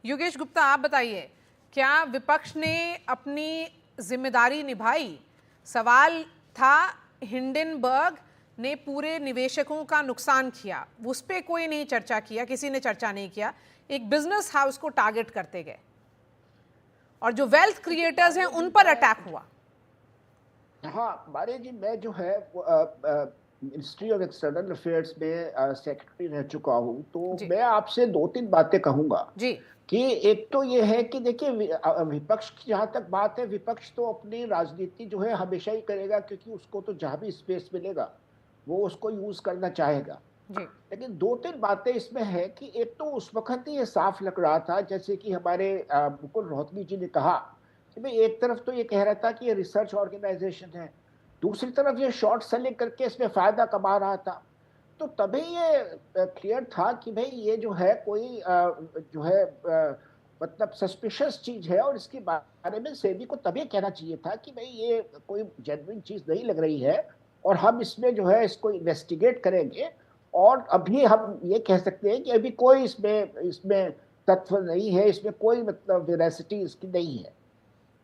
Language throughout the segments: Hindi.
योगेश गुप्ता, आप बताइए, क्या विपक्ष ने अपनी जिम्मेदारी निभाई? सवाल था, हिंडनबर्ग ने पूरे निवेशकों का नुकसान किया, उस पर कोई नहीं चर्चा किया, किसी ने चर्चा नहीं किया। एक बिजनेस हाउस को टारगेट करते गए और जो वेल्थ क्रिएटर्स हैं उन पर अटैक हुआ। हाँ मारे जी, मैं जो है मिनिस्ट्री ऑफ एक्सटर्नल अफेयर्स में सेक्रेटरी रह चुका हूँ, तो जी मैं आपसे दो तीन बातें कहूंगा। जी कि एक तो ये है कि देखिए, विपक्ष की जहां तक बात है, विपक्ष तो अपनी राजनीति जो है हमेशा ही करेगा, क्योंकि उसको तो जहां भी स्पेस मिलेगा वो उसको यूज करना चाहेगा। जी लेकिन दो तीन बातें इसमें है कि एक तो उस वक्त ही ये साफ लग रहा था, जैसे कि हमारे मुकुल रोहतगी जी ने कहा कि भाई एक तरफ तो ये कह रहा था कि ये रिसर्च ऑर्गेनाइजेशन है, दूसरी तरफ ये शॉर्ट सेलिंग करके इसमें फायदा कमा रहा था। तो तभी ये क्लियर था कि भाई ये जो है कोई जो है मतलब सस्पिशियस चीज है, और इसके बारे में सेबी को तभी कहना चाहिए था कि भाई ये कोई जेन्युइन चीज नहीं लग रही है, और हम इसमें जो है इसको इन्वेस्टिगेट करेंगे। और अभी हम ये कह सकते हैं कि अभी कोई इसमें इसमें तत्व नहीं है, इसमें कोई मतलब वेरासिटी इसकी नहीं है।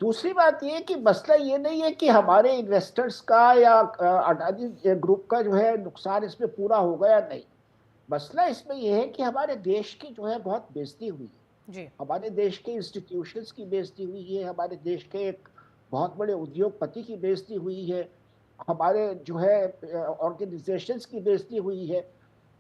दूसरी बात ये कि मसला ये नहीं है कि हमारे इन्वेस्टर्स का या अडानी ग्रुप का जो है नुकसान इसमें पूरा होगा या नहीं। मसला इसमें यह है कि हमारे देश की जो है बहुत बेइज्जती हुई है, जी हमारे देश के इंस्टीट्यूशंस की बेइज्जती हुई है, हमारे देश के एक बहुत बड़े उद्योगपति की बेइज्जती हुई है, हमारे जो है ऑर्गेनाइजेशंस की बेइज्जती हुई है।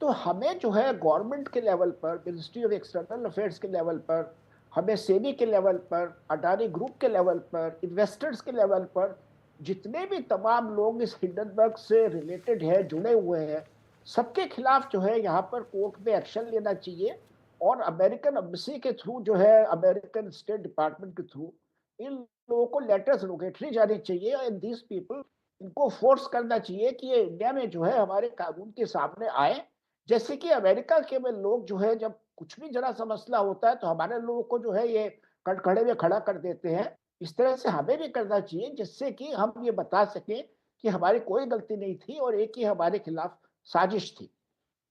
तो हमें जो है गवर्नमेंट के लेवल पर, मिनिस्ट्री ऑफ एक्सटर्नल अफेयर्स के लेवल पर, हमें सेबी के लेवल पर, अडानी ग्रुप के लेवल पर, इन्वेस्टर्स के लेवल पर, जितने भी तमाम लोग इस हिंडनबर्ग से रिलेटेड है, जुड़े हुए हैं, सबके खिलाफ जो है यहाँ पर कोर्ट में एक्शन लेना चाहिए। और अमेरिकन एम्बेसी के थ्रू जो है, अमेरिकन स्टेट डिपार्टमेंट के थ्रू इन लोगों को लेटर्स रोगेटरी जानी चाहिए, एंड दीज पीपल, इनको फोर्स करना चाहिए कि ये इंडिया में जो है हमारे कानून के सामने आए। जैसे कि अमेरिका के में लोग जो है जब कुछ भी जरा सा मसला होता है तो हमारे लोगों को जो है ये कटघरे में खड़ा कर देते हैं। इस तरह से हमें भी करना चाहिए, जिससे कि हम ये बता सकें कि हमारी कोई गलती नहीं थी और एक ही हमारे खिलाफ साजिश थी।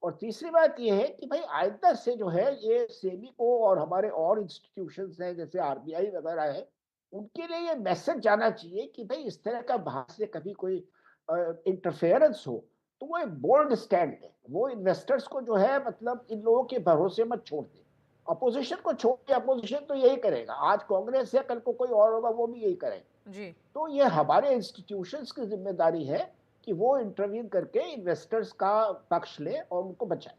और तीसरी बात ये है कि भाई आइंदा से जो है ये सेबी को और हमारे और इंस्टीट्यूशंस हैं जैसे आरबीआई वगैरह है, उनके लिए ये मैसेज जाना चाहिए कि भाई इस तरह का बाहर से कभी कोई इंटरफेरेंस हो तो वो एक बोल्ड स्टैंड है, वो इन्वेस्टर्स को जो है मतलब इन लोगों के भरोसे मत छोड़ दे। अपोजिशन को छोड़ के, अपोजिशन तो यही करेगा, आज कांग्रेस है कल को कोई और होगा वो भी यही करेगा। जी तो ये हमारे इंस्टीट्यूशंस की जिम्मेदारी है कि वो इंटरवीन करके इन्वेस्टर्स का पक्ष ले और उनको बचाए।